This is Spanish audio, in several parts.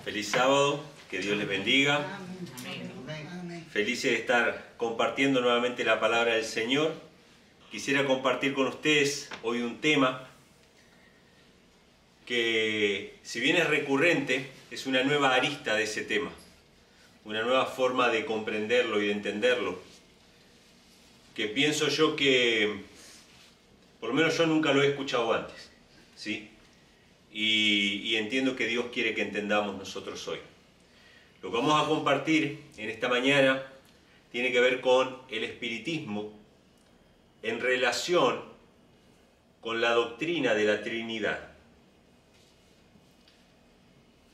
Feliz sábado, que Dios les bendiga. Amén. Felices de estar compartiendo nuevamente la palabra del Señor. Quisiera compartir con ustedes hoy un tema que, si bien es recurrente, es una nueva arista de ese tema, una nueva forma de comprenderlo y de entenderlo, que pienso yo que, por lo menos yo nunca lo he escuchado antes, ¿sí? Y entiendo que Dios quiere que entendamos nosotros hoy. Lo que vamos a compartir en esta mañana tiene que ver con el espiritismo en relación con la doctrina de la Trinidad.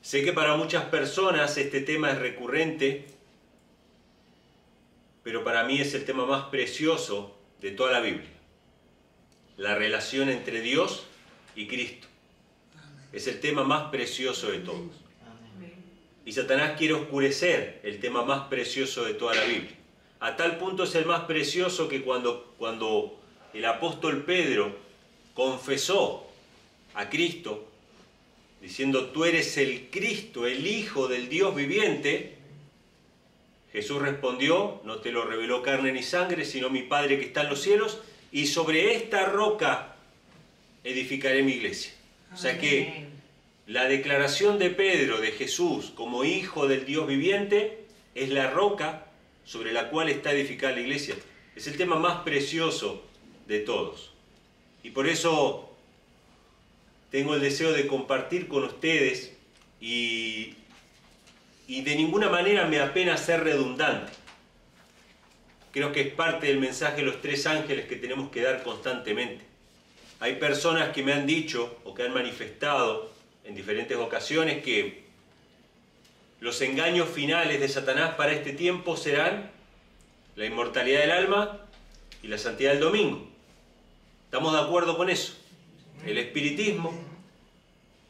Sé que para muchas personas este tema es recurrente, pero para mí es el tema más precioso de toda la Biblia. La relación entre Dios y Cristo. Es el tema más precioso de todos. Y Satanás quiere oscurecer el tema más precioso de toda la Biblia. A tal punto es el más precioso que cuando el apóstol Pedro confesó a Cristo, diciendo: tú eres el Cristo, el Hijo del Dios viviente, Jesús respondió: no te lo reveló carne ni sangre, sino mi Padre que está en los cielos, y sobre esta roca edificaré mi iglesia. O sea que la declaración de Pedro de Jesús como Hijo del Dios viviente es la roca sobre la cual está edificada la iglesia. Es el tema más precioso de todos. Y por eso tengo el deseo de compartir con ustedes y de ninguna manera me apena ser redundante. Creo que es parte del mensaje de los tres ángeles que tenemos que dar constantemente. Hay personas que me han dicho o que han manifestado en diferentes ocasiones que los engaños finales de Satanás para este tiempo serán la inmortalidad del alma y la santidad del domingo. ¿Estamos de acuerdo con eso? El espiritismo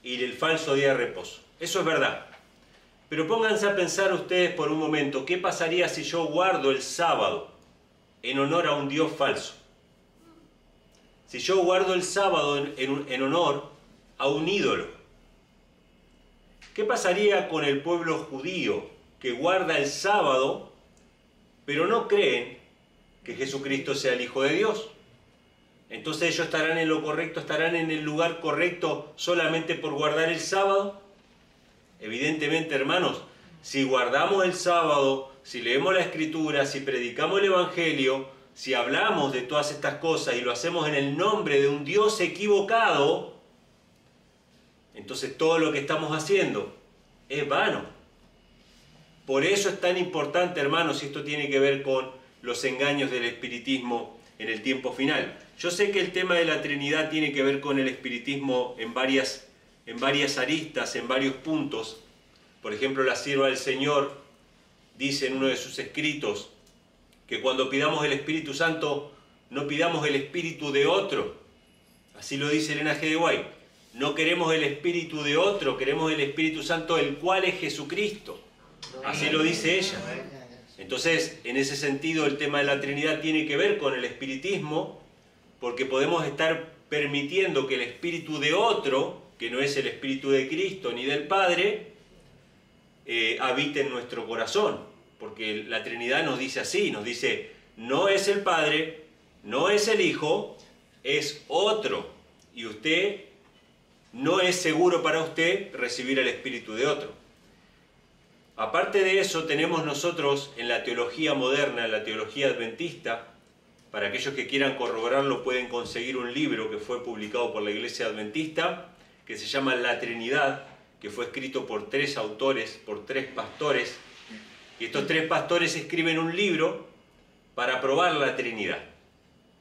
y el falso día de reposo. Eso es verdad. Pero pónganse a pensar ustedes por un momento, ¿qué pasaría si yo guardo el sábado en honor a un Dios falso? Si yo guardo el sábado en honor a un ídolo, ¿qué pasaría con el pueblo judío que guarda el sábado, pero no creen que Jesucristo sea el Hijo de Dios? Entonces ellos estarán en lo correcto, estarán en el lugar correcto solamente por guardar el sábado. Evidentemente, hermanos, si guardamos el sábado, si leemos la Escritura, si predicamos el Evangelio, si hablamos de todas estas cosas y lo hacemos en el nombre de un Dios equivocado, entonces todo lo que estamos haciendo es vano. Por eso es tan importante, hermanos, y esto tiene que ver con los engaños del espiritismo en el tiempo final. Yo sé que el tema de la Trinidad tiene que ver con el espiritismo en varias aristas, en varios puntos. Por ejemplo, la sierva del Señor dice en uno de sus escritos que cuando pidamos el Espíritu Santo, no pidamos el espíritu de otro. Así lo dice Elena G. de White. No queremos el espíritu de otro, queremos el Espíritu Santo, el cual es Jesucristo. Así lo dice ella. Entonces, en ese sentido, el tema de la Trinidad tiene que ver con el espiritismo, porque podemos estar permitiendo que el espíritu de otro, que no es el espíritu de Cristo ni del Padre, habite en nuestro corazón. Porque la Trinidad nos dice así, nos dice: no es el Padre, no es el Hijo, es otro. Y usted, no es seguro para usted recibir el espíritu de otro. Aparte de eso, tenemos nosotros en la teología moderna, en la teología adventista, para aquellos que quieran corroborarlo pueden conseguir un libro que fue publicado por la Iglesia Adventista, que se llama La Trinidad, que fue escrito por tres autores, por tres pastores. Y estos tres pastores escriben un libro para probar la Trinidad.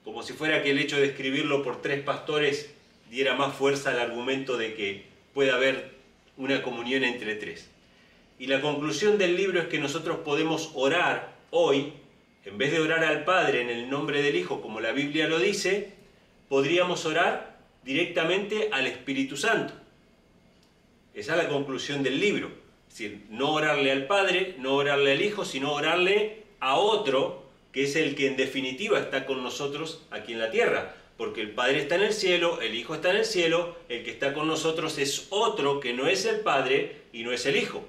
Como si fuera que el hecho de escribirlo por tres pastores diera más fuerza al argumento de que puede haber una comunión entre tres. Y la conclusión del libro es que nosotros podemos orar hoy, en vez de orar al Padre en el nombre del Hijo, como la Biblia lo dice, podríamos orar directamente al Espíritu Santo. Esa es la conclusión del libro. Es decir, no orarle al Padre, no orarle al Hijo, sino orarle a otro, que es el que en definitiva está con nosotros aquí en la tierra. porque el Padre está en el cielo, el Hijo está en el cielo, el que está con nosotros es otro que no es el Padre y no es el Hijo.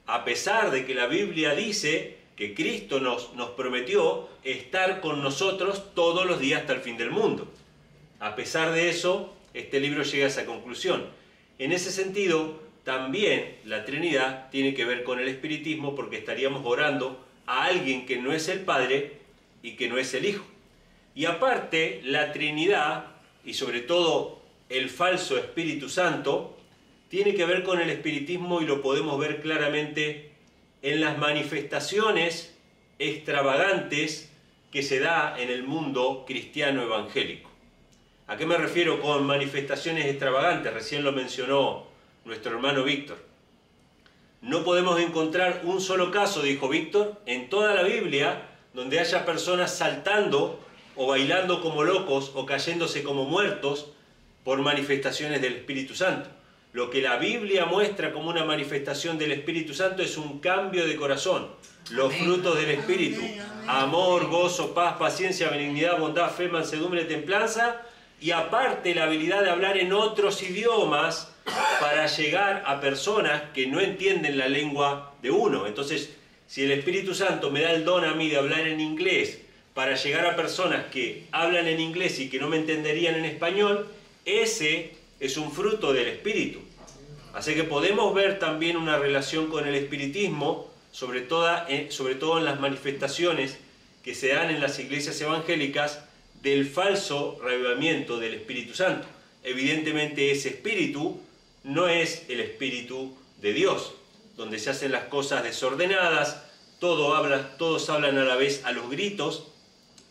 A pesar de que la Biblia dice que Cristo nos prometió estar con nosotros todos los días hasta el fin del mundo. A pesar de eso, este libro llega a esa conclusión. En ese sentido, también la Trinidad tiene que ver con el espiritismo, porque estaríamos orando a alguien que no es el Padre y que no es el Hijo. Y aparte, la Trinidad, y sobre todo el falso Espíritu Santo, tiene que ver con el espiritismo, y lo podemos ver claramente en las manifestaciones extravagantes que se da en el mundo cristiano evangélico. ¿A qué me refiero con manifestaciones extravagantes? Recién lo mencionó nuestro hermano Víctor. No podemos encontrar un solo caso, dijo Víctor, en toda la Biblia donde haya personas saltando o bailando como locos o cayéndose como muertos por manifestaciones del Espíritu Santo. Lo que la Biblia muestra como una manifestación del Espíritu Santo es un cambio de corazón. Los frutos del Espíritu: amor, gozo, paz, paciencia, benignidad, bondad, fe, mansedumbre, templanza, y aparte la habilidad de hablar en otros idiomas para llegar a personas que no entienden la lengua de uno. Entonces, si el Espíritu Santo me da el don a mí de hablar en inglés para llegar a personas que hablan en inglés y que no me entenderían en español, ese es un fruto del Espíritu. Así que podemos ver también una relación con el espiritismo, sobre todo en las manifestaciones que se dan en las iglesias evangélicas del falso reavivamiento del Espíritu Santo. Evidentemente ese espíritu no es el Espíritu de Dios, donde se hacen las cosas desordenadas, todos hablan a la vez a los gritos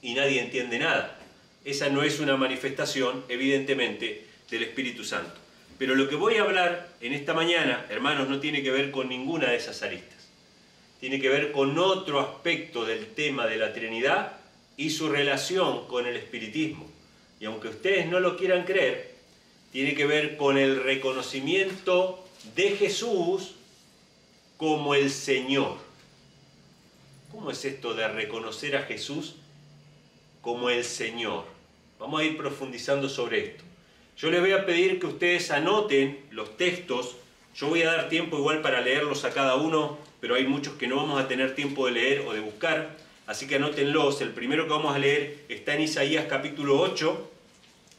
y nadie entiende nada. Esa no es una manifestación, evidentemente, del Espíritu Santo. Pero lo que voy a hablar en esta mañana, hermanos, no tiene que ver con ninguna de esas aristas. Tiene que ver con otro aspecto del tema de la Trinidad y su relación con el espiritismo. Y aunque ustedes no lo quieran creer, tiene que ver con el reconocimiento de Jesús como el Señor. ¿Cómo es esto de reconocer a Jesús como el Señor? Vamos a ir profundizando sobre esto. Yo les voy a pedir que ustedes anoten los textos. Yo voy a dar tiempo igual para leerlos a cada uno, pero hay muchos que no vamos a tener tiempo de leer o de buscar, así que anótenlos. El primero que vamos a leer está en Isaías capítulo 8,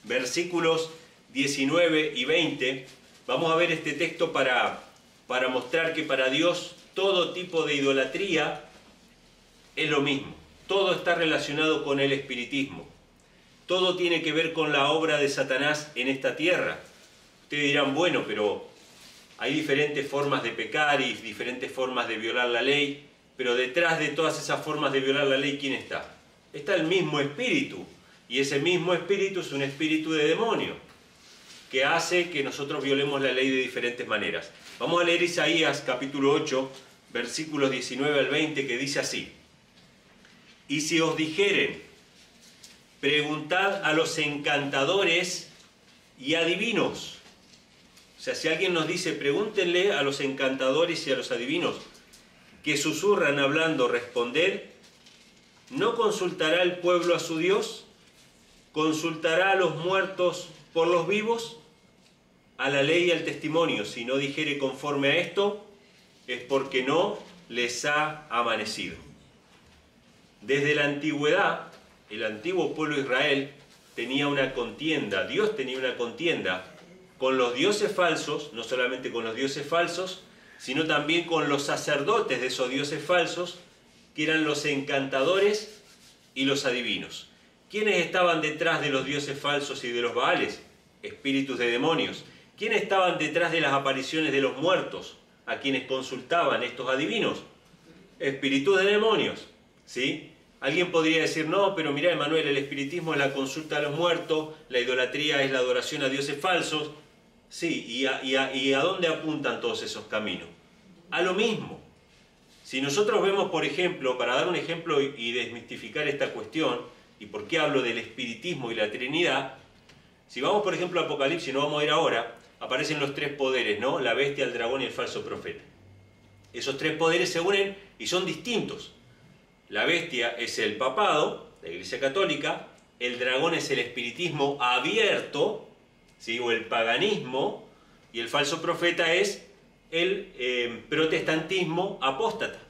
versículos 19 y 20. Vamos a ver este texto para mostrar que para Dios todo tipo de idolatría es lo mismo. Todo está relacionado con el espiritismo. Todo tiene que ver con la obra de Satanás en esta tierra. Ustedes dirán, bueno, pero hay diferentes formas de pecar y diferentes formas de violar la ley, pero detrás de todas esas formas de violar la ley, ¿quién está? Está el mismo espíritu, y ese mismo espíritu es un espíritu de demonio, que hace que nosotros violemos la ley de diferentes maneras. Vamos a leer Isaías capítulo 8, versículos 19 al 20, que dice así: Y si os dijeren, preguntad a los encantadores y adivinos. O sea, si alguien nos dice, pregúntenle a los encantadores y a los adivinos, que susurran hablando, responded, ¿no consultará el pueblo a su Dios? ¿Consultará a los muertos por los vivos? A la ley y al testimonio, si no dijere conforme a esto, es porque no les ha amanecido. Desde la antigüedad, el antiguo pueblo de Israel tenía una contienda, Dios tenía una contienda con los dioses falsos, no solamente con los dioses falsos, sino también con los sacerdotes de esos dioses falsos, que eran los encantadores y los adivinos. ¿Quiénes estaban detrás de los dioses falsos y de los baales? Espíritus de demonios. ¿Quiénes estaban detrás de las apariciones de los muertos, a quienes consultaban estos adivinos? Espíritus de demonios, ¿sí? Alguien podría decir, no, pero mirá, Emanuel, el espiritismo es la consulta a los muertos, la idolatría es la adoración a dioses falsos. Sí, ¿y a dónde apuntan todos esos caminos? A lo mismo. Si nosotros vemos, por ejemplo, para dar un ejemplo y desmistificar esta cuestión, y por qué hablo del espiritismo y la Trinidad, si vamos, por ejemplo, a Apocalipsis, no vamos a ir ahora, aparecen los tres poderes, ¿no? La bestia, el dragón y el falso profeta. Esos tres poderes se unen y son distintos. La bestia es el papado, la Iglesia Católica, el dragón es el espiritismo abierto, ¿sí? O el paganismo, y el falso profeta es el protestantismo apóstata.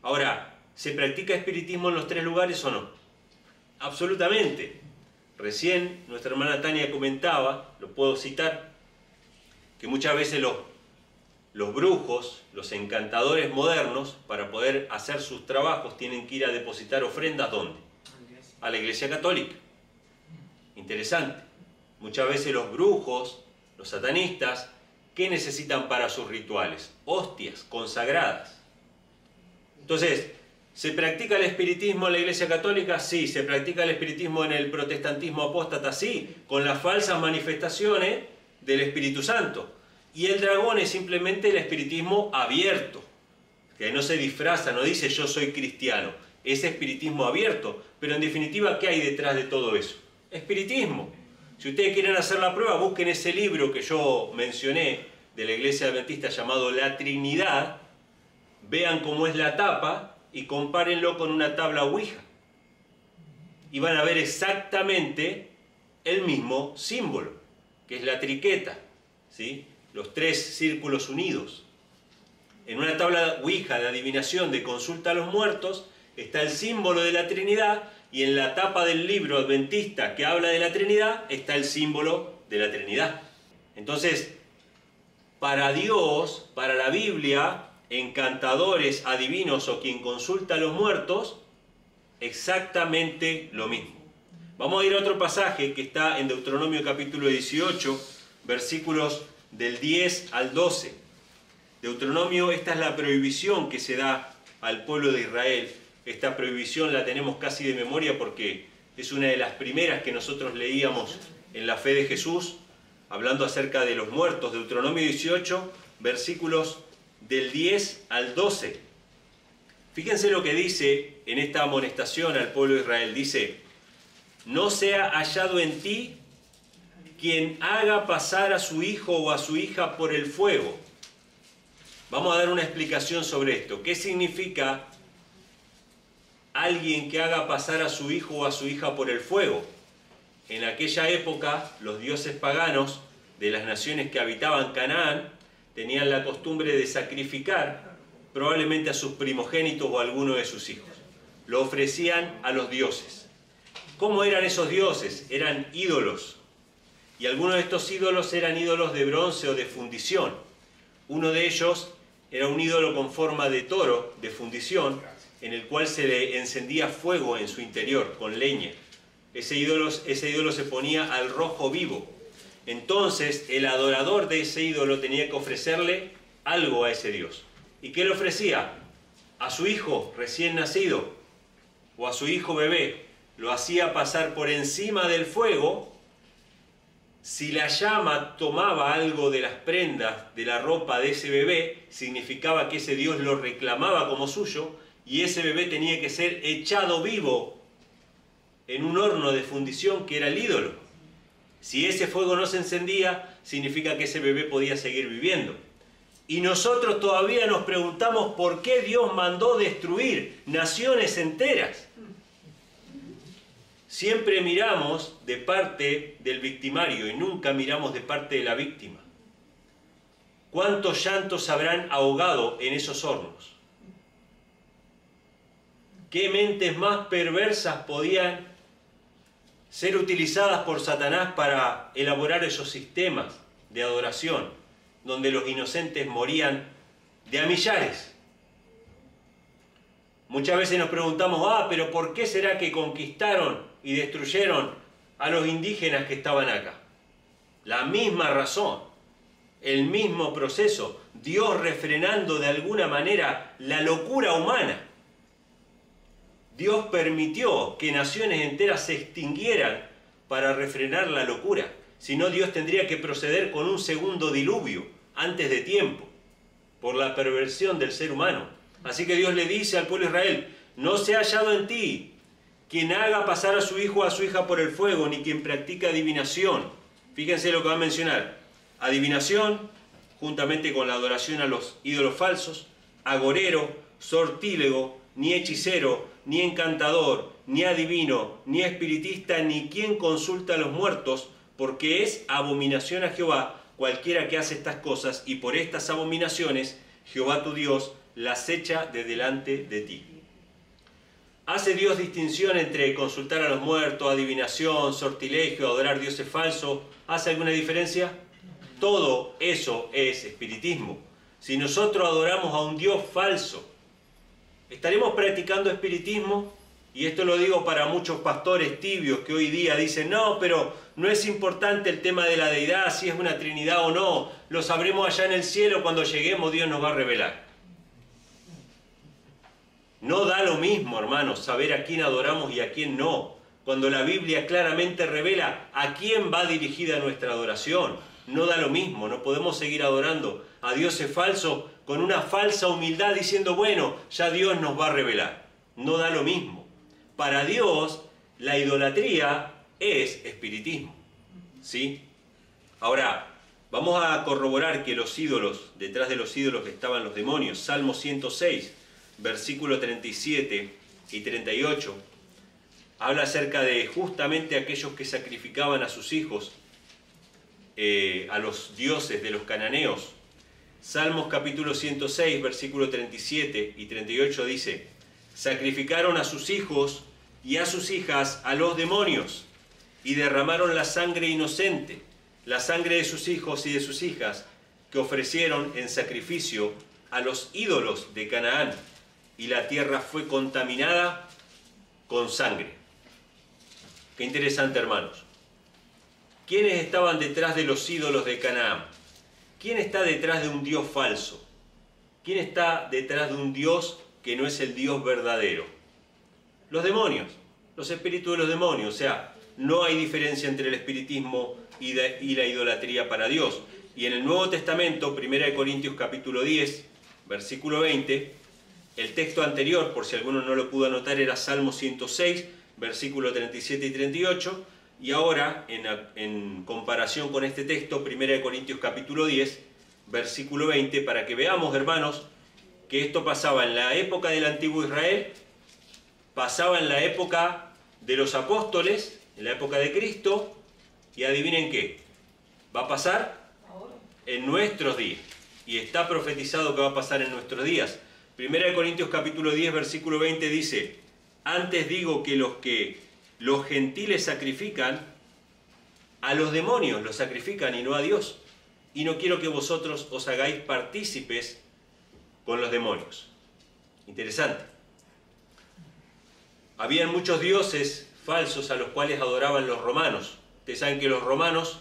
Ahora, ¿se practica espiritismo en los tres lugares o no? Absolutamente. Recién nuestra hermana Tania comentaba, lo puedo citar, que muchas veces los brujos, los encantadores modernos, para poder hacer sus trabajos, tienen que ir a depositar ofrendas, ¿dónde? A la Iglesia Católica. Interesante. Muchas veces los brujos, los satanistas, ¿qué necesitan para sus rituales? Hostias consagradas. Entonces, ¿se practica el espiritismo en la Iglesia Católica? Sí. ¿Se practica el espiritismo en el protestantismo apóstata? Sí, con las falsas manifestaciones del Espíritu Santo. Y el dragón es simplemente el espiritismo abierto, que no se disfraza, no dice yo soy cristiano, es espiritismo abierto. Pero en definitiva, ¿qué hay detrás de todo eso? Espiritismo. Si ustedes quieren hacer la prueba, busquen ese libro que yo mencioné de la Iglesia Adventista llamado La Trinidad, vean cómo es la tapa y compárenlo con una tabla Ouija. Y van a ver exactamente el mismo símbolo, que es la triqueta, ¿sí? Los tres círculos unidos. En una tabla Ouija de adivinación de consulta a los muertos está el símbolo de la Trinidad, y en la tapa del libro adventista que habla de la Trinidad está el símbolo de la Trinidad. Entonces, para Dios, para la Biblia, encantadores, adivinos o quien consulta a los muertos, exactamente lo mismo. Vamos a ir a otro pasaje que está en Deuteronomio capítulo 18, versículos del 10 al 12. Deuteronomio, esta es la prohibición que se da al pueblo de Israel. Esta prohibición la tenemos casi de memoria porque es una de las primeras que nosotros leíamos en la fe de Jesús, hablando acerca de los muertos. Deuteronomio 18, versículos del 10 al 12. Fíjense lo que dice en esta amonestación al pueblo de Israel. Dice: no sea hallado en ti quien haga pasar a su hijo o a su hija por el fuego. Vamos a dar una explicación sobre esto. ¿Qué significa alguien que haga pasar a su hijo o a su hija por el fuego? En aquella época, los dioses paganos de las naciones que habitaban Canaán tenían la costumbre de sacrificar probablemente a sus primogénitos o a alguno de sus hijos. Lo ofrecían a los dioses. ¿Cómo eran esos dioses? Eran ídolos. Y algunos de estos ídolos eran ídolos de bronce o de fundición. Uno de ellos era un ídolo con forma de toro de fundición, en el cual se le encendía fuego en su interior con leña. Ese ídolo se ponía al rojo vivo. Entonces el adorador de ese ídolo tenía que ofrecerle algo a ese dios. ¿Y qué le ofrecía? A su hijo recién nacido o a su hijo bebé. Lo hacía pasar por encima del fuego. Si la llama tomaba algo de las prendas de la ropa de ese bebé, significaba que ese dios lo reclamaba como suyo, y ese bebé tenía que ser echado vivo en un horno de fundición que era el ídolo. Si ese fuego no se encendía, significa que ese bebé podía seguir viviendo. Y nosotros todavía nos preguntamos por qué Dios mandó destruir naciones enteras. Siempre miramos de parte del victimario y nunca miramos de parte de la víctima. ¿Cuántos llantos habrán ahogado en esos hornos? ¿Qué mentes más perversas podían ser utilizadas por Satanás para elaborar esos sistemas de adoración, donde los inocentes morían de a millares? Muchas veces nos preguntamos, pero ¿por qué será que conquistaron y destruyeron a los indígenas que estaban acá? La misma razón, el mismo proceso, Dios refrenando de alguna manera la locura humana. Dios permitió que naciones enteras se extinguieran para refrenar la locura. Si no, Dios tendría que proceder con un segundo diluvio antes de tiempo, por la perversión del ser humano. Así que Dios le dice al pueblo de Israel: no se ha hallado en ti quien haga pasar a su hijo o a su hija por el fuego, ni quien practique adivinación. Fíjense lo que va a mencionar: adivinación, juntamente con la adoración a los ídolos falsos, agorero, sortílego, ni hechicero, ni encantador, ni adivino, ni espiritista, ni quien consulta a los muertos, porque es abominación a Jehová cualquiera que hace estas cosas, y por estas abominaciones Jehová tu Dios las echa de delante de ti. ¿Hace Dios distinción entre consultar a los muertos, adivinación, sortilegio, adorar dioses falsos? ¿Hace alguna diferencia? Todo eso es espiritismo. Si nosotros adoramos a un Dios falso, ¿estaremos practicando espiritismo? Y esto lo digo para muchos pastores tibios que hoy día dicen, no, pero no es importante el tema de la deidad, si es una trinidad o no, lo sabremos allá en el cielo, cuando lleguemos Dios nos va a revelar. No da lo mismo, hermanos, saber a quién adoramos y a quién no, cuando la Biblia claramente revela a quién va dirigida nuestra adoración. No da lo mismo, no podemos seguir adorando a dioses falsos con una falsa humildad diciendo, bueno, ya Dios nos va a revelar. No da lo mismo. Para Dios, la idolatría es espiritismo, ¿sí? Ahora, vamos a corroborar que los ídolos, detrás de los ídolos estaban los demonios. Salmo 106, versículo 37 y 38, habla acerca de justamente aquellos que sacrificaban a sus hijos a los dioses de los cananeos. Salmos capítulo 106, versículo 37 y 38 dice, sacrificaron a sus hijos y a sus hijas a los demonios, y derramaron la sangre inocente, la sangre de sus hijos y de sus hijas, que ofrecieron en sacrificio a los ídolos de Canaán, y la tierra fue contaminada con sangre. Qué interesante, hermanos. ¿Quiénes estaban detrás de los ídolos de Canaán? ¿Quién está detrás de un Dios falso? ¿Quién está detrás de un Dios que no es el Dios verdadero? Los demonios, los espíritus de los demonios. O sea, no hay diferencia entre el espiritismo y la idolatría para Dios. Y en el Nuevo Testamento, 1 Corintios capítulo 10, versículo 20, el texto anterior, por si alguno no lo pudo anotar, era Salmo 106, versículo 37 y 38, y ahora, en comparación con este texto, 1 Corintios capítulo 10, versículo 20, para que veamos, hermanos, que esto pasaba en la época del antiguo Israel, pasaba en la época de los apóstoles, en la época de Cristo, y adivinen qué, va a pasar en nuestros días, y está profetizado que va a pasar en nuestros días. 1 Corintios capítulo 10, versículo 20 dice, antes digo que los gentiles sacrifican, a los demonios los sacrifican y no a Dios, y no quiero que vosotros os hagáis partícipes con los demonios. Interesante. Habían muchos dioses falsos a los cuales adoraban los romanos. Ustedes saben que los romanos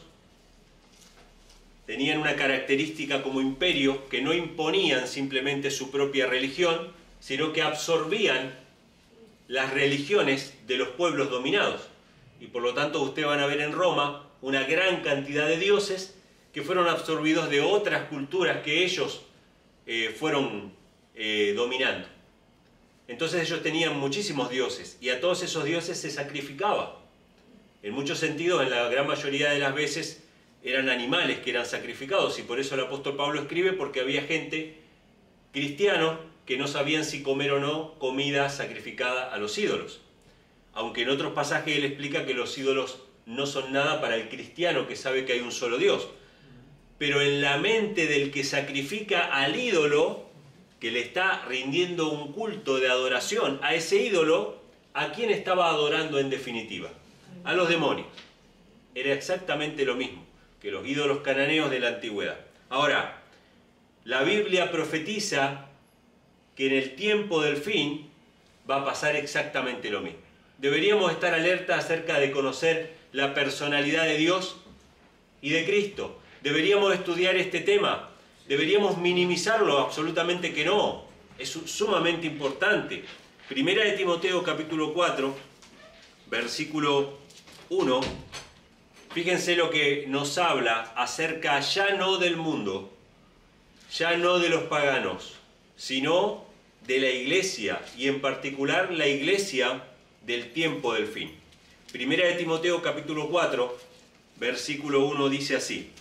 tenían una característica como imperio, que no imponían simplemente su propia religión, sino que absorbían las religiones de los pueblos dominados. Y por lo tanto ustedes van a ver en Roma una gran cantidad de dioses que fueron absorbidos de otras culturas que ellos fueron dominando. Entonces ellos tenían muchísimos dioses y a todos esos dioses se sacrificaba. En muchos sentidos, en la gran mayoría de las veces, eran animales que eran sacrificados, y por eso el apóstol Pablo escribe, porque había gente, cristianos, que no sabían si comer o no comida sacrificada a los ídolos. Aunque en otros pasajes él explica que los ídolos no son nada para el cristiano que sabe que hay un solo Dios. Pero en la mente del que sacrifica al ídolo, que le está rindiendo un culto de adoración a ese ídolo, ¿a quién estaba adorando en definitiva? A los demonios. Era exactamente lo mismo que los ídolos cananeos de la antigüedad. Ahora, la Biblia profetiza que en el tiempo del fin va a pasar exactamente lo mismo. Deberíamos estar alerta acerca de conocer la personalidad de Dios y de Cristo. Deberíamos estudiar este tema. ¿Deberíamos minimizarlo? Absolutamente que no. Es sumamente importante. Primera de Timoteo capítulo 4, versículo 1. Fíjense lo que nos habla acerca ya no del mundo, ya no de los paganos, sino de la iglesia, y en particular la iglesia del tiempo del fin. Primera de Timoteo capítulo 4, versículo 1 dice así: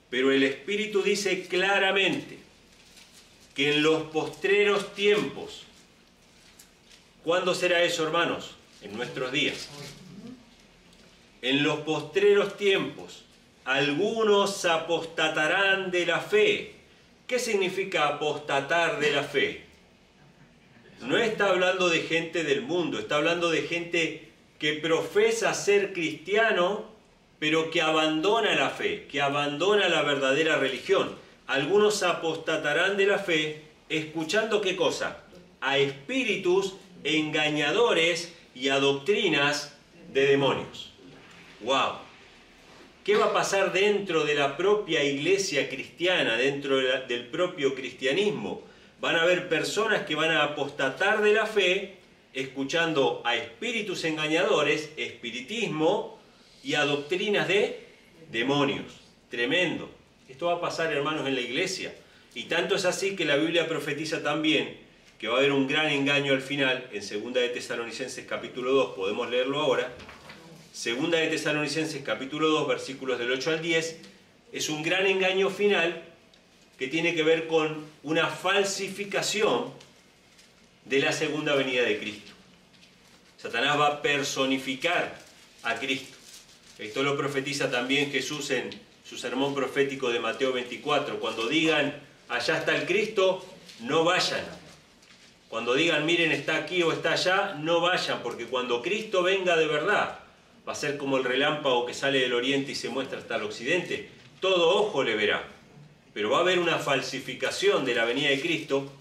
pero el Espíritu dice claramente que en los postreros tiempos ¿Cuándo será eso, hermanos? En nuestros días. En los postreros tiempos, algunos apostatarán de la fe. ¿Qué significa apostatar de la fe? No está hablando de gente del mundo, está hablando de gente que profesa ser cristiano, pero que abandona la fe, que abandona la verdadera religión. Algunos apostatarán de la fe, escuchando ¿qué cosa? A espíritus engañadores y a doctrinas de demonios. ¡Wow! ¿Qué va a pasar dentro de la propia iglesia cristiana, dentro del propio cristianismo? Van a haber personas que van a apostatar de la fe, escuchando a espíritus engañadores, espiritismo y a doctrinas de demonios. Tremendo. Esto va a pasar, hermanos, en la iglesia. Y tanto es así que la Biblia profetiza también que va a haber un gran engaño al final, en 2 de Tesalonicenses capítulo 2, podemos leerlo ahora. 2 de Tesalonicenses capítulo 2, versículos del 8 al 10, es un gran engaño final que tiene que ver con una falsificación de la segunda venida de Cristo. Satanás va a personificar a Cristo. Esto lo profetiza también Jesús en su sermón profético de Mateo 24. Cuando digan, allá está el Cristo, no vayan. Cuando digan, miren, está aquí o está allá, no vayan, porque cuando Cristo venga de verdad, va a ser como el relámpago que sale del oriente y se muestra hasta el occidente. Todo ojo le verá. Pero va a haber una falsificación de la venida de Cristo,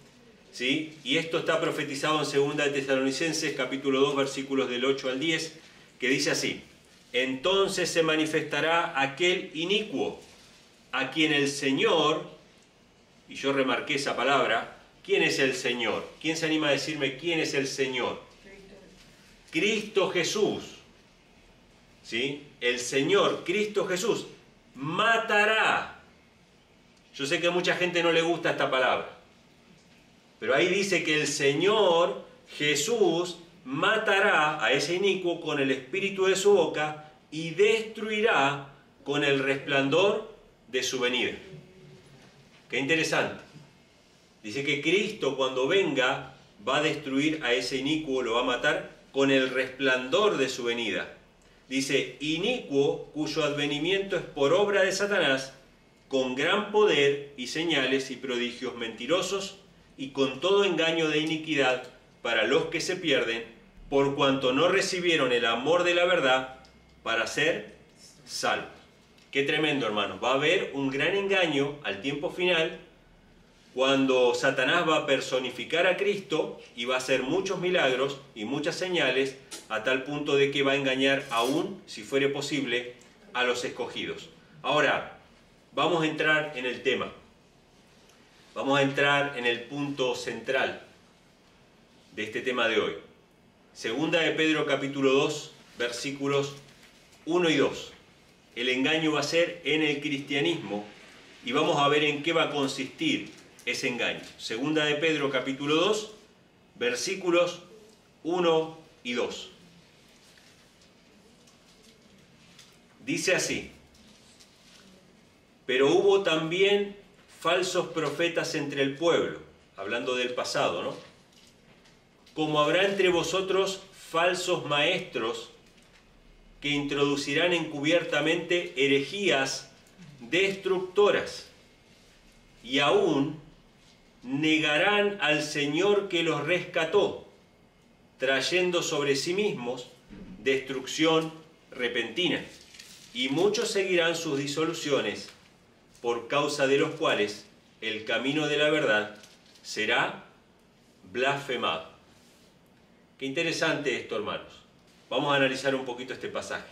¿sí? Y esto está profetizado en 2 de Tesalonicenses, capítulo 2, versículos del 8 al 10, que dice así: entonces se manifestará aquel inicuo, a quien el Señor, y yo remarqué esa palabra, ¿quién es el Señor? ¿Quién se anima a decirme quién es el Señor? Cristo Jesús. ¿Sí? El Señor, Cristo Jesús, matará. Yo sé que a mucha gente no le gusta esta palabra, pero ahí dice que el Señor Jesús matará a ese inicuo con el espíritu de su boca y destruirá con el resplandor de su venida. Qué interesante. Dice que Cristo cuando venga va a destruir a ese inicuo, lo va a matar con el resplandor de su venida. Dice, inicuo cuyo advenimiento es por obra de Satanás, con gran poder y señales y prodigios mentirosos y con todo engaño de iniquidad para los que se pierden, por cuanto no recibieron el amor de la verdad para ser salvos. Qué tremendo, hermanos. Va a haber un gran engaño al tiempo final cuando Satanás va a personificar a Cristo y va a hacer muchos milagros y muchas señales a tal punto de que va a engañar aún, si fuere posible, a los escogidos. Ahora, vamos a entrar en el tema. Vamos a entrar en el punto central de este tema de hoy. Segunda de Pedro capítulo 2, versículos 1 y 2. El engaño va a ser en el cristianismo y vamos a ver en qué va a consistir ese engaño. Segunda de Pedro capítulo 2, versículos 1 y 2. Dice así: pero hubo también falsos profetas entre el pueblo, hablando del pasado, ¿no? Como habrá entre vosotros falsos maestros que introducirán encubiertamente herejías destructoras y aún negarán al Señor que los rescató, trayendo sobre sí mismos destrucción repentina. Y muchos seguirán sus disoluciones, por causa de los cuales el camino de la verdad será blasfemado. Qué interesante esto, hermanos. Vamos a analizar un poquito este pasaje.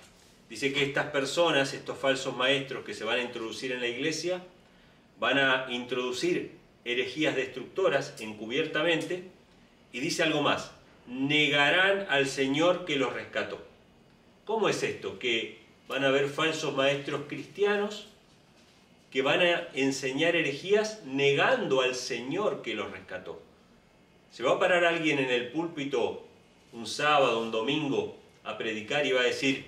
Dice que estas personas, estos falsos maestros que se van a introducir en la iglesia, van a introducir herejías destructoras encubiertamente, y dice algo más: negarán al Señor que los rescató. ¿Cómo es esto? Que van a haber falsos maestros cristianos que van a enseñar herejías negando al Señor que los rescató. ¿Se va a parar alguien en el púlpito un sábado, un domingo, a predicar y va a decir,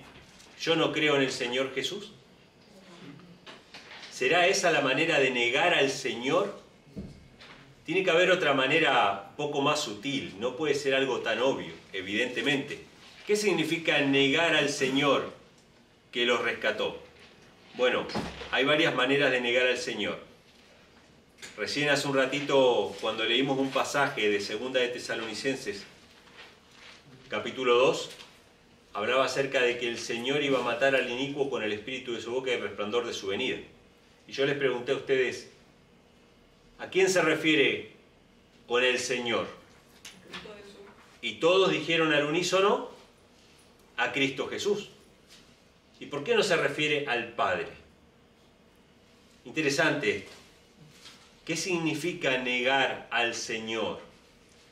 yo no creo en el Señor Jesús? ¿Será esa la manera de negar al Señor? tiene que haber otra manera un poco más sutil, no puede ser algo tan obvio, evidentemente. ¿Qué significa negar al Señor que los rescató? Bueno, hay varias maneras de negar al Señor. Recién hace un ratito, cuando leímos un pasaje de Segunda de Tesalonicenses, capítulo 2, hablaba acerca de que el Señor iba a matar al inicuo con el espíritu de su boca y el resplandor de su venida. Y yo les pregunté a ustedes, ¿a quién se refiere con el Señor? Y todos dijeron al unísono, a Cristo Jesús. ¿Y por qué no se refiere al Padre? Interesante esto. ¿Qué significa negar al Señor?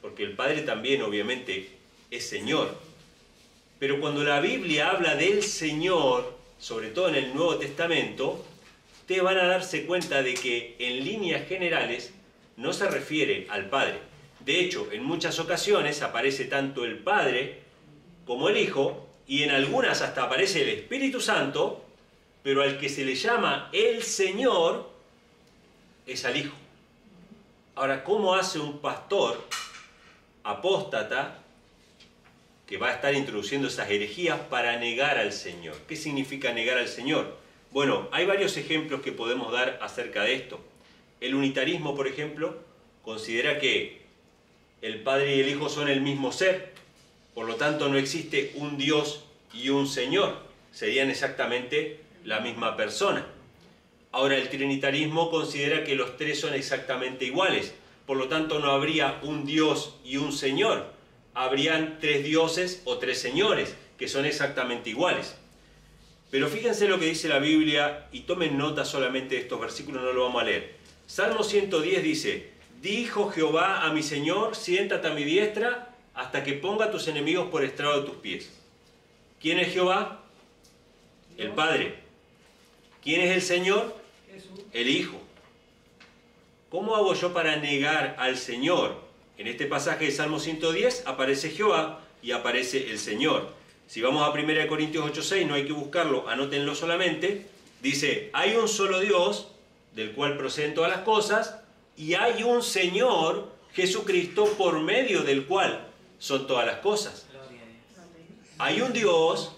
Porque el Padre también, obviamente, es Señor. Pero cuando la Biblia habla del Señor, sobre todo en el Nuevo Testamento, ustedes van a darse cuenta de que en líneas generales no se refiere al Padre. De hecho, en muchas ocasiones aparece tanto el Padre como el Hijo, y en algunas hasta aparece el Espíritu Santo, pero al que se le llama el Señor es al Hijo. Ahora, ¿cómo hace un pastor apóstata que va a estar introduciendo esas herejías para negar al Señor? ¿Qué significa negar al Señor? Bueno, hay varios ejemplos que podemos dar acerca de esto. El unitarismo, por ejemplo, considera que el Padre y el Hijo son el mismo ser, por lo tanto no existe un Dios y un Señor, serían exactamente la misma persona. Ahora, el trinitarismo considera que los tres son exactamente iguales, por lo tanto no habría un Dios y un Señor, habrían tres dioses o tres señores, que son exactamente iguales. Pero fíjense lo que dice la Biblia, y tomen nota solamente de estos versículos, no lo vamos a leer. Salmo 110 dice, dijo Jehová a mi Señor, siéntate a mi diestra, hasta que ponga a tus enemigos por estrado de tus pies. ¿Quién es Jehová? El Padre. ¿Quién es el Señor? El Hijo. ¿Cómo hago yo para negar al Señor? En este pasaje de Salmo 110 aparece Jehová y aparece el Señor. Si vamos a 1 Corintios 8:6, no hay que buscarlo, anótenlo solamente. Dice, hay un solo Dios, del cual proceden todas las cosas, y hay un Señor, Jesucristo, por medio del cual son todas las cosas. Hay un Dios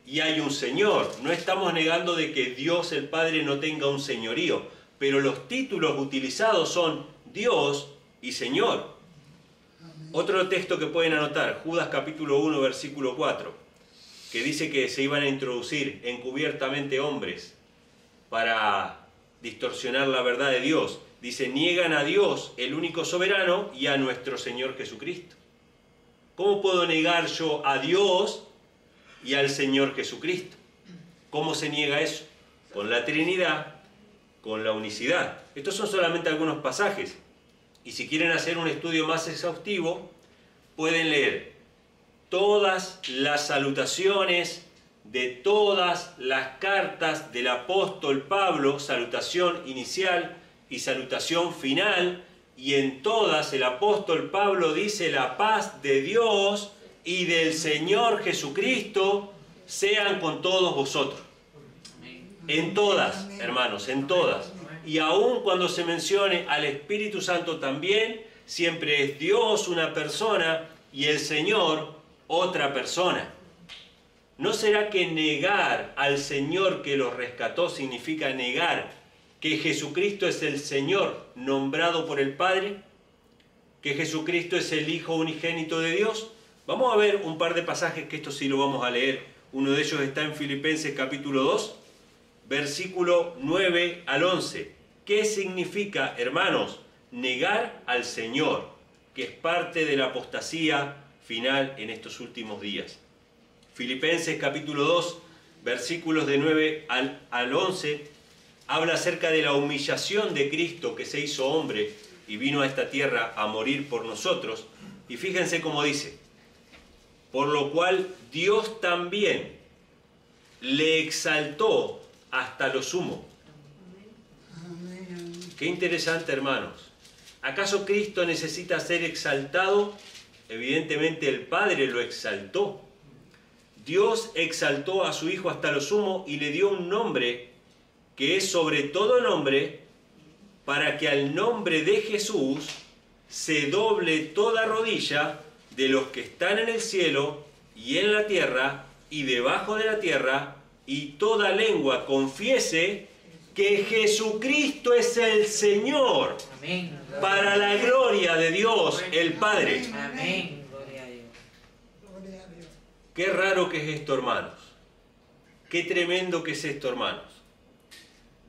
y hay un Señor. No estamos negando de que Dios el Padre no tenga un señorío, pero los títulos utilizados son Dios y Señor. Otro texto que pueden anotar, Judas capítulo 1, versículo 4, que dice que se iban a introducir encubiertamente hombres para distorsionar la verdad de Dios. Dice, niegan a Dios, el único soberano, y a nuestro Señor Jesucristo. ¿Cómo puedo negar yo a Dios y al Señor Jesucristo? ¿Cómo se niega eso? Con la Trinidad, con la unicidad. Estos son solamente algunos pasajes. Y si quieren hacer un estudio más exhaustivo, pueden leer todas las salutaciones de todas las cartas del apóstol Pablo, salutación inicial y salutación final, y en todas el apóstol Pablo dice la paz de Dios y del Señor Jesucristo sean con todos vosotros. En todas, hermanos, en todas. Y aun cuando se mencione al Espíritu Santo también, siempre es Dios una persona y el Señor otra persona. ¿No será que negar al Señor que los rescató significa negar que Jesucristo es el Señor nombrado por el Padre? ¿Que Jesucristo es el Hijo unigénito de Dios? Vamos a ver un par de pasajes que esto sí lo vamos a leer. Uno de ellos está en Filipenses capítulo 2, versículo 9 al 11. ¿Qué significa, hermanos, negar al Señor? Que es parte de la apostasía final en estos últimos días. Filipenses capítulo 2, versículos de 9 al 11, habla acerca de la humillación de Cristo que se hizo hombre y vino a esta tierra a morir por nosotros. Y fíjense cómo dice, por lo cual Dios también le exaltó hasta lo sumo. Qué interesante, hermanos. ¿Acaso Cristo necesita ser exaltado? Evidentemente el Padre lo exaltó. Dios exaltó a su Hijo hasta lo sumo y le dio un nombre que es sobre todo nombre, para que al nombre de Jesús se doble toda rodilla de los que están en el cielo y en la tierra y debajo de la tierra, y toda lengua confiese que Jesucristo es el Señor, Amén. para la gloria de Dios el Padre. Amén. Gloria a Dios. Qué raro que es esto, hermanos. Qué tremendo que es esto, hermanos.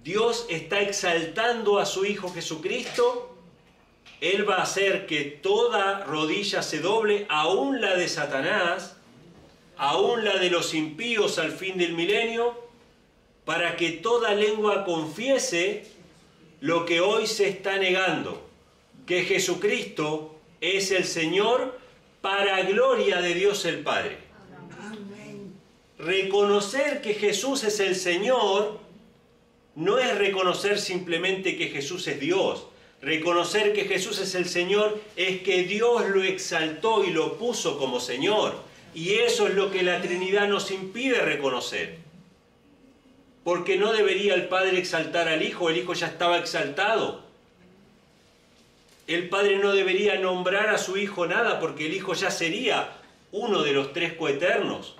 Dios está exaltando a su Hijo Jesucristo. Él va a hacer que toda rodilla se doble, aún la de Satanás, aún la de los impíos al fin del milenio, para que toda lengua confiese lo que hoy se está negando, que Jesucristo es el Señor para gloria de Dios el Padre. Amén. Reconocer que Jesús es el Señor no es reconocer simplemente que Jesús es Dios. Reconocer que Jesús es el Señor es que Dios lo exaltó y lo puso como Señor. Y eso es lo que la Trinidad nos impide reconocer. Porque no debería el Padre exaltar al Hijo, el Hijo ya estaba exaltado. El Padre no debería nombrar a su Hijo nada, porque el Hijo ya sería uno de los tres coeternos.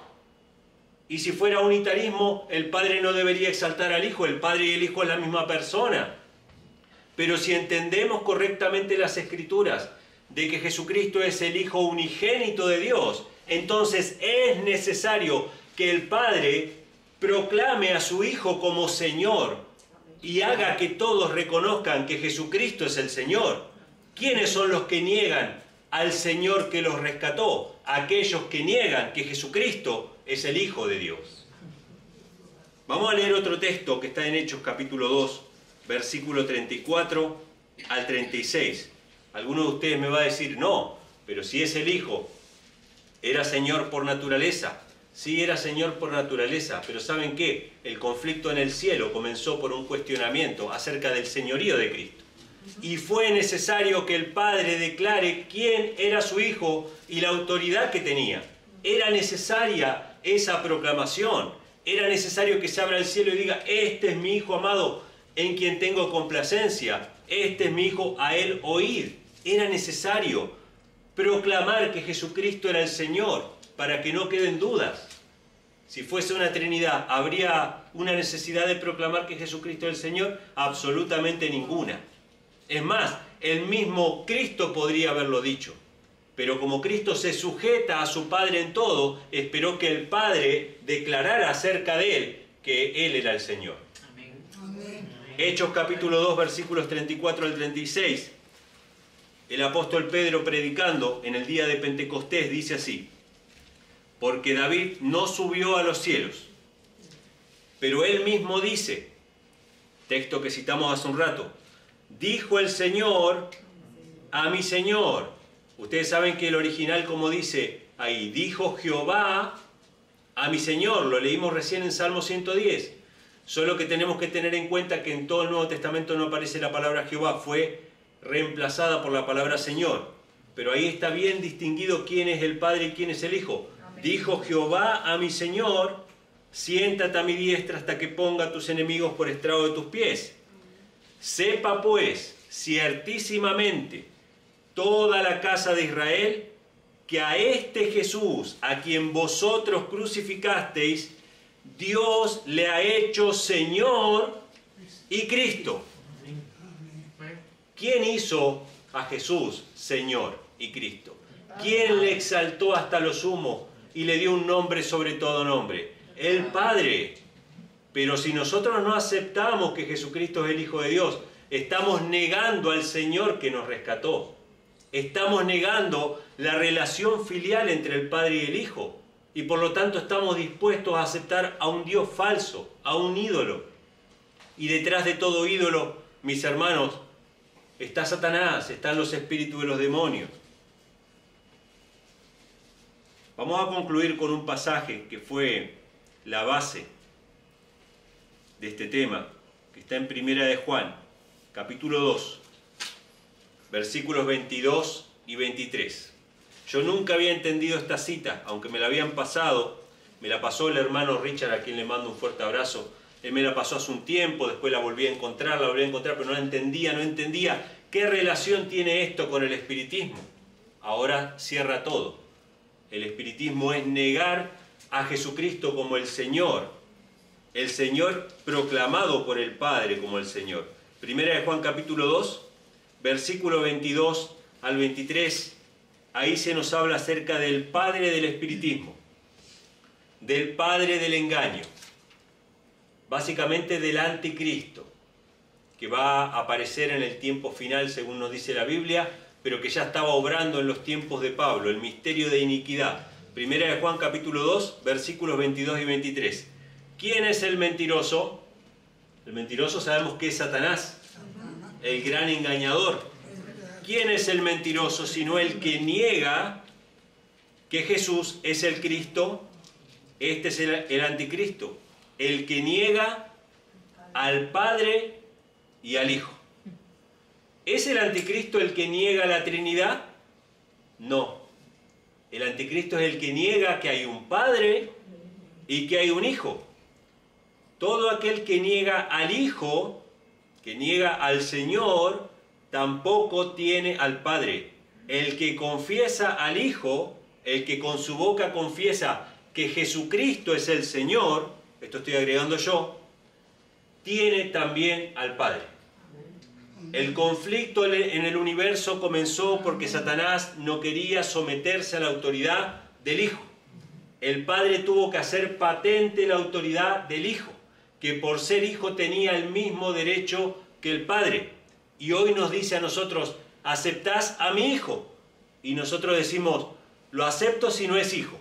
Y si fuera unitarismo, el Padre no debería exaltar al Hijo, el Padre y el Hijo es la misma persona. Pero si entendemos correctamente las Escrituras, de que Jesucristo es el Hijo unigénito de Dios, entonces es necesario que el Padre proclame a su Hijo como Señor y haga que todos reconozcan que Jesucristo es el Señor. ¿Quiénes son los que niegan al Señor que los rescató? Aquellos que niegan que Jesucristo es el Hijo de Dios. Vamos a leer otro texto que está en Hechos capítulo 2, versículo 34 al 36. Alguno de ustedes me va a decir, no, pero si es el Hijo, ¿era Señor por naturaleza? Sí, era Señor por naturaleza, pero ¿saben qué? El conflicto en el cielo comenzó por un cuestionamiento acerca del señorío de Cristo. Y fue necesario que el Padre declare quién era su Hijo y la autoridad que tenía. Era necesaria esa proclamación. Era necesario que se abra el cielo y diga, este es mi Hijo amado en quien tengo complacencia. Este es mi Hijo, a él oíd. Era necesario proclamar que Jesucristo era el Señor, para que no queden dudas. Si fuese una Trinidad, ¿habría una necesidad de proclamar que Jesucristo es el Señor? Absolutamente ninguna. Es más, el mismo Cristo podría haberlo dicho. Pero como Cristo se sujeta a su Padre en todo, esperó que el Padre declarara acerca de él que él era el Señor. Amén. Hechos capítulo 2, versículos 34 al 36. El apóstol Pedro, predicando en el día de Pentecostés, dice así: porque David no subió a los cielos, pero él mismo dice, texto que citamos hace un rato, dijo el Señor a mi Señor. Ustedes saben que el original, como dice ahí, dijo Jehová a mi Señor, lo leímos recién en Salmo 110. Solo que tenemos que tener en cuenta que en todo el Nuevo Testamento no aparece la palabra Jehová, fue reemplazada por la palabra Señor. Pero ahí está bien distinguido quién es el Padre y quién es el Hijo. Dijo Jehová a mi Señor, siéntate a mi diestra hasta que ponga a tus enemigos por estrado de tus pies. Sepa pues ciertísimamente toda la casa de Israel que a este Jesús, a quien vosotros crucificasteis, Dios le ha hecho Señor y Cristo. ¿Quién hizo a Jesús Señor y Cristo? ¿Quién le exaltó hasta lo sumo y le dio un nombre sobre todo nombre? El Padre. Pero si nosotros no aceptamos que Jesucristo es el Hijo de Dios, estamos negando al Señor que nos rescató. Estamos negando la relación filial entre el Padre y el Hijo. Y por lo tanto estamos dispuestos a aceptar a un Dios falso, a un ídolo. Y detrás de todo ídolo, mis hermanos, está Satanás, están los espíritus de los demonios. Vamos a concluir con un pasaje que fue la base de este tema, que está en Primera de Juan, capítulo 2, versículos 22 y 23. Yo nunca había entendido esta cita, aunque me la habían pasado, me la pasó el hermano Richard, a quien le mando un fuerte abrazo. Él me la pasó hace un tiempo, después la volví a encontrar, pero no la entendía ¿Qué relación tiene esto con el espiritismo? Ahora cierra todo. El espiritismo es negar a Jesucristo como el Señor proclamado por el Padre como el Señor. Primera de Juan capítulo 2, versículo 22 al 23, ahí se nos habla acerca del padre del espiritismo, del padre del engaño, básicamente del anticristo, que va a aparecer en el tiempo final, según nos dice la Biblia, pero que ya estaba obrando en los tiempos de Pablo, el misterio de iniquidad. Primera de Juan capítulo 2, versículos 22 y 23. ¿Quién es el mentiroso? El mentiroso sabemos que es Satanás, el gran engañador. ¿Quién es el mentiroso sino el que niega que Jesús es el Cristo? Este es el anticristo, el que niega al Padre y al Hijo. ¿Es el anticristo el que niega la Trinidad? No. El anticristo es el que niega que hay un Padre y que hay un Hijo. Todo aquel que niega al Hijo, que niega al Señor, tampoco tiene al Padre. El que confiesa al Hijo, el que con su boca confiesa que Jesucristo es el Señor, esto estoy agregando yo, tiene también al Padre. El conflicto en el universo comenzó porque Satanás no quería someterse a la autoridad del Hijo. El Padre tuvo que hacer patente la autoridad del Hijo, que por ser Hijo tenía el mismo derecho que el Padre. Y hoy nos dice a nosotros, ¿aceptás a mi Hijo? Y nosotros decimos, lo acepto si no es Hijo.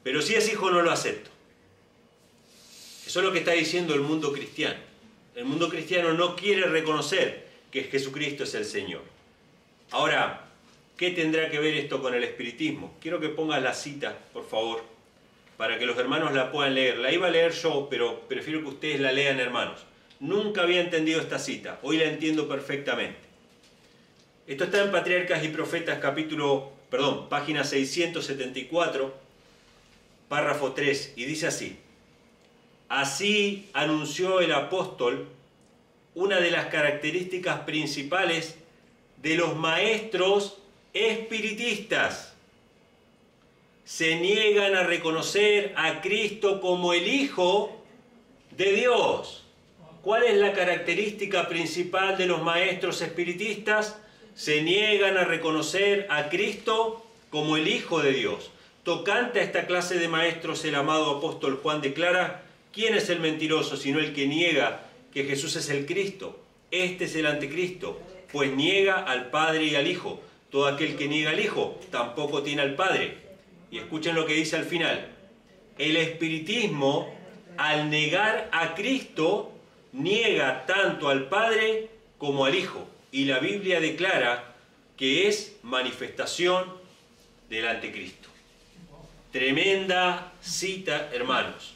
Pero si es Hijo no lo acepto. Eso es lo que está diciendo el mundo cristiano. El mundo cristiano no quiere reconocer que Jesucristo es el Señor. Ahora, ¿qué tendrá que ver esto con el espiritismo? Quiero que pongas la cita, por favor, para que los hermanos la puedan leer. La iba a leer yo, pero prefiero que ustedes la lean, hermanos. Nunca había entendido esta cita, hoy la entiendo perfectamente. Esto está en Patriarcas y Profetas, página 674, párrafo 3, y dice así: así anunció el apóstol una de las características principales de los maestros espiritistas. Se niegan a reconocer a Cristo como el Hijo de Dios. ¿Cuál es la característica principal de los maestros espiritistas? Se niegan a reconocer a Cristo como el Hijo de Dios. Tocante a esta clase de maestros, el amado apóstol Juan declara: ¿quién es el mentiroso sino el que niega que Jesús es el Cristo? Este es el anticristo, pues niega al Padre y al Hijo. Todo aquel que niega al Hijo tampoco tiene al Padre. Y escuchen lo que dice al final: el espiritismo, al negar a Cristo, niega tanto al Padre como al Hijo. Y la Biblia declara que es manifestación del anticristo. Tremenda cita, hermanos.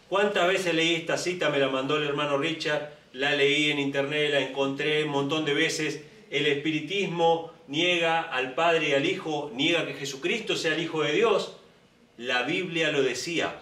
¿Cuántas veces leí esta cita? Me la mandó el hermano Richard, la leí en internet, la encontré un montón de veces. El espiritismo niega al Padre y al Hijo, niega que Jesucristo sea el Hijo de Dios. La Biblia lo decía.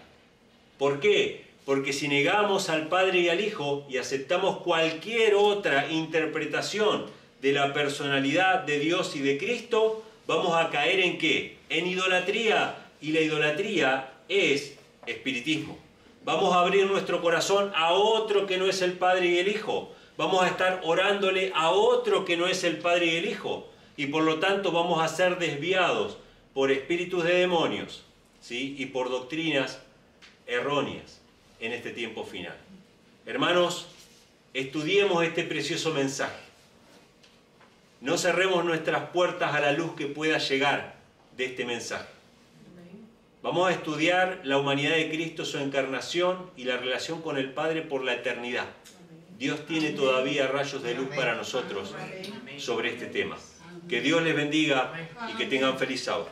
¿Por qué? Porque si negamos al Padre y al Hijo y aceptamos cualquier otra interpretación de la personalidad de Dios y de Cristo, vamos a caer ¿en qué? En idolatría. Y la idolatría es espiritismo. Vamos a abrir nuestro corazón a otro que no es el Padre y el Hijo. Vamos a estar orándole a otro que no es el Padre y el Hijo. Y por lo tanto vamos a ser desviados por espíritus de demonios, ¿sí? Y por doctrinas erróneas en este tiempo final. Hermanos, estudiemos este precioso mensaje. No cerremos nuestras puertas a la luz que pueda llegar de este mensaje. Vamos a estudiar la humanidad de Cristo, su encarnación y la relación con el Padre por la eternidad. Dios tiene todavía rayos de luz para nosotros sobre este tema. Que Dios les bendiga y que tengan feliz sábado.